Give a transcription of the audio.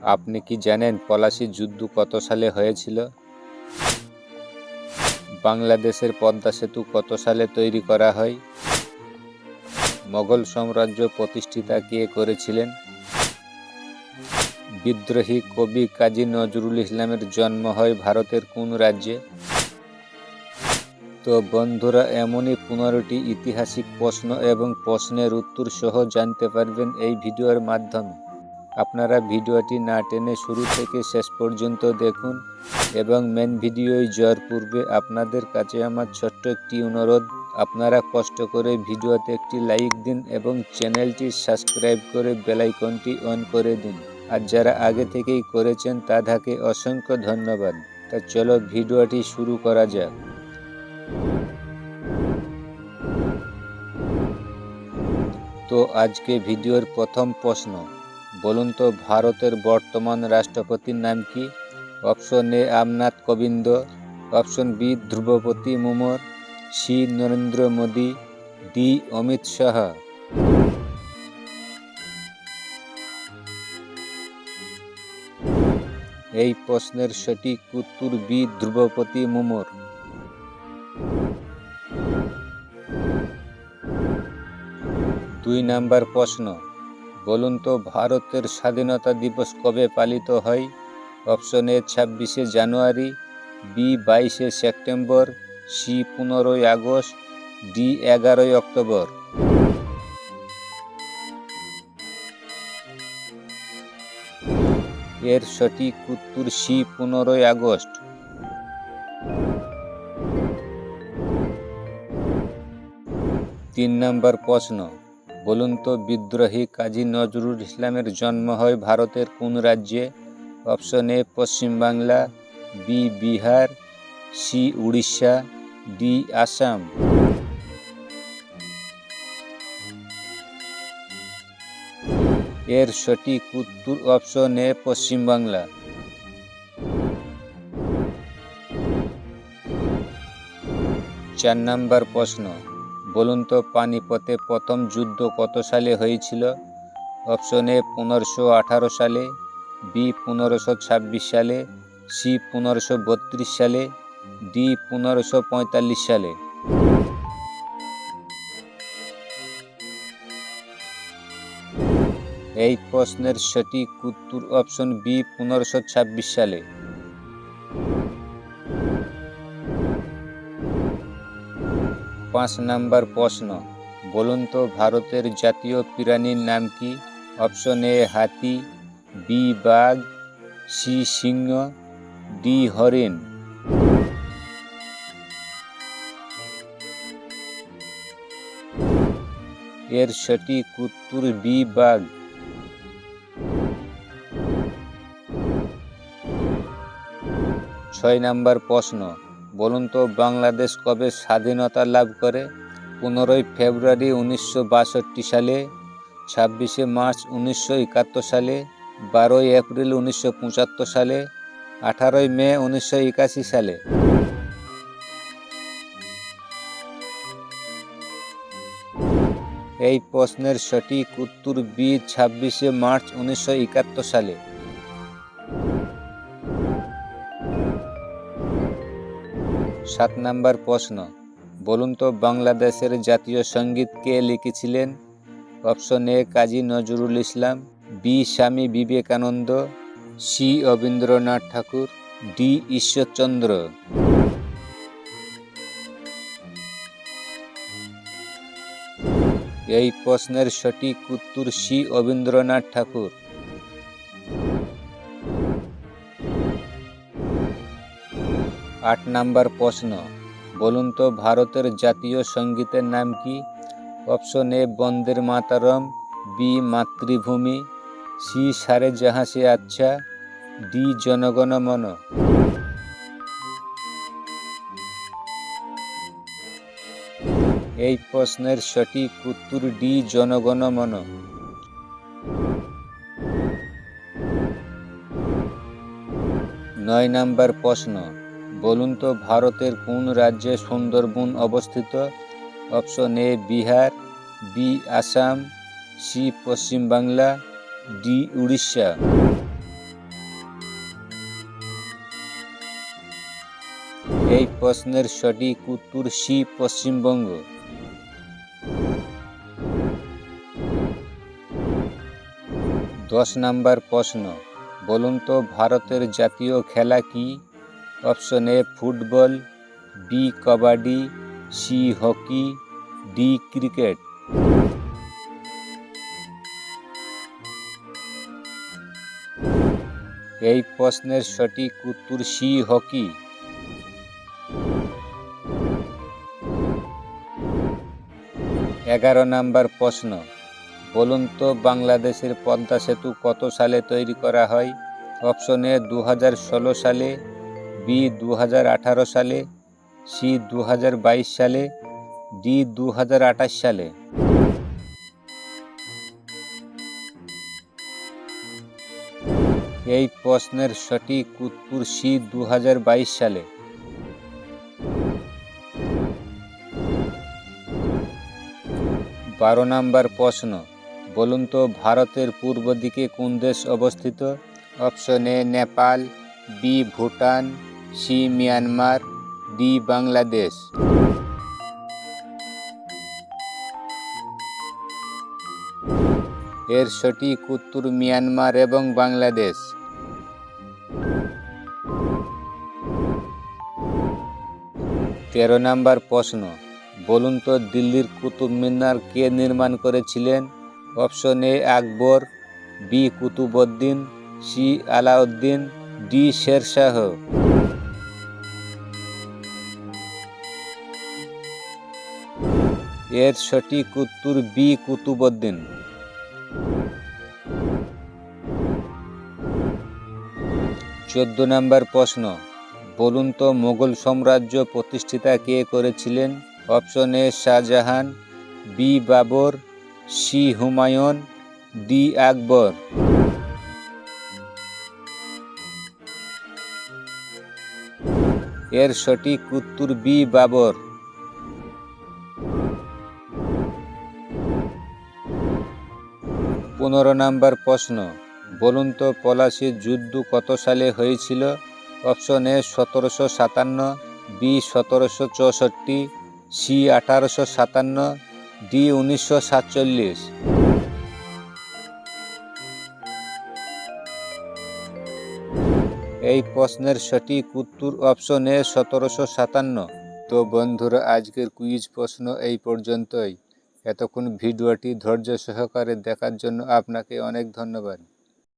আপনি কি জানেন পলাশী যুদ্ধ কত সালে হয়েছিল? বাংলাদেশের পদ্মা সেতু কত সালে তৈরি করা হয়? মোগল সাম্রাজ্য প্রতিষ্ঠাতা কে করেছিলেন? বিদ্রোহী কবি কাজী নজরুল ইসলামের জন্ম হয় ভারতের কোন রাজ্যে? তো বন্ধুরা, এমনই 15টি ঐতিহাসিক প্রশ্ন এবং প্রশ্নের উত্তর সহ জানতে পারবেন এই ভিডিওর মাধ্যমে। আপনারা ভিডিওটি না টেনে শুরু থেকে শেষ পর্যন্ত দেখুন এবং মেন ভিডিওয় যাওয়ার পূর্বে আপনাদের কাছে আমার ছোট্ট একটি অনুরোধ, আপনারা কষ্ট করে ভিডিওতে একটি লাইক দিন এবং চ্যানেলটি সাবস্ক্রাইব করে বেল আইকনটি অন করে দিন। আর যারা আগে থেকেই করেছেন তাদেরকে অসংখ্য ধন্যবাদ। তা চলো ভিডিওটি শুরু করা যাক। তো আজকে ভিডিওর প্রথম প্রশ্ন, বলুন তো ভারতের বর্তমান রাষ্ট্রপতির নাম কি? Option A Ramnath Kovind, option B Droupadi Murmu, C Narendra Modi, D Amit Shah. এই প্রশ্নের সঠিক উত্তর বি দ্রৌপদী মুর্মু। 2 নাম্বার প্রশ্ন, বলুন তো ভারতের স্বাধীনতা দিবস কবে পালিত হয়? অপশন এ 26শে জানুয়ারি, বি 22শে সেপ্টেম্বর, সি 15ই আগস্ট, ডি 11ই অক্টোবর। এর সঠিক উত্তর সি 15ই আগস্ট। 3 নাম্বার প্রশ্ন, বলুন তো বিদ্রোহী কাজী নজরুল ইসলামের জন্ম হয় ভারতের কোন রাজ্যে? Option A Paschimbanga, B Bihar, C Orissa, D Assam. এর সঠিক উত্তর অপশন এ পশ্চিমবাংলা। 4 নাম্বার প্রশ্ন, বলুন তো পানিপথে প্রথম যুদ্ধ কত সালে হয়েছিল? অপশন এ 1518 সালে, বি 1526 সালে, সি 1532 সালে, ডি 1545 সালে। এই প্রশ্নের সঠিক উত্তর অপশন বি 1526 সালে। 5 নাম্বার প্রশ্ন, বলুন তো ভারতের জাতীয় প্রাণীর নাম কি? অপশন এ হাতি, বি বাঘ, সি সিংহ, ডি হরিণ। এর সঠিক উত্তর বি বাঘ। 6 নাম্বার প্রশ্ন, বলুন তো বাংলাদেশ কবে স্বাধীনতা লাভ করে? 15ই ফেব্রুয়ারি 1962 সালে, 26শে মার্চ 1971 সালে, 12ই এপ্রিল 1975 সালে, 18ই মে 1981 সালে। এই প্রশ্নের সঠিক উত্তর বি 26শে মার্চ 1971 সালে। 7 নাম্বার প্রশ্ন, বলুন তো বাংলাদেশের জাতীয় সঙ্গীত কে লিখেছিলেন? Option A Kazi Nazrul Islam, B Swami Vivekananda, C Rabindranath Tagore, D Ishwarchandra. এই প্রশ্নের সঠিক উত্তর সি রবীন্দ্রনাথ ঠাকুর। 8 নাম্বার প্রশ্ন, বলুন তো ভারতের জাতীয় সঙ্গীতের নাম কি? Option A Bande Mataram, B Matribhumi, C Sare Jahan সে আচ্ছা, ডি জনগণ মন। এই প্রশ্নের সঠিক উত্তর ডি জনগণ মন। 9 নাম্বার প্রশ্ন, বলুন তো ভারতের কোন রাজ্যে সুন্দরবন অবস্থিত? Option A Bihar, B Assam, C Paschimbanga, D Orissa. এই প্রশ্নের সঠিক উত্তর সি, পশ্চিমবঙ্গ। 10 নম্বর প্রশ্ন, বলুন তো ভারতের জাতীয় খেলা কি? Option A football, B kabaddi, C hockey, D cricket. এই প্রশ্নের সঠিক উত্তর সি, হকি। 11 নম্বর প্রশ্ন, বলুন তো বাংলাদেশের পদ্মা সেতু কত সালে তৈরি করা হয়? অপশন এ 2016 সালে, বি 2018 সালে, সি 2022 সালে, ডি 2028 সালে। এই প্রশ্নের সঠিক উত্তর সি, 2022 সালে। 12 নম্বর প্রশ্ন, বলুন তো ভারতের পূর্ব দিকে কোন দেশ অবস্থিত? Option A Nepal, B Bhutan, C Myanmar, D Bangladesh. এর সঠিক উত্তর মিয়ানমার এবং বাংলাদেশ। 13 নম্বর প্রশ্ন, বলুন তো দিল্লির কুতুব মিনার কে নির্মাণ করেছিলেন? Option A Akbar, B Qutubuddin, C Alauddin, D Shershah. এর সঠিক উত্তর বি কুতুবউদ্দিন। 14 নম্বর প্রশ্ন, বলুন তো মোগল সাম্রাজ্য প্রতিষ্ঠাতা কে করেছিলেন? Option A Shah Jahan, B Babur, C Humayun, D Akbar. এর সঠিক উত্তর বি বাবর। 15 নম্বর প্রশ্ন, বলুন তো পলাশীর যুদ্ধ কত সালে হয়েছিল? Option A 1757, B 1764, C 1857, D 1947। এই প্রশ্নের সঠিক উত্তর অপশন এ 1757। তো বন্ধুরা, আজকের কুইজ প্রশ্ন এই পর্যন্তই। এতক্ষণ ভিডিওটি ধৈর্য সহকারে দেখার জন্য আপনাকে অনেক ধন্যবাদ।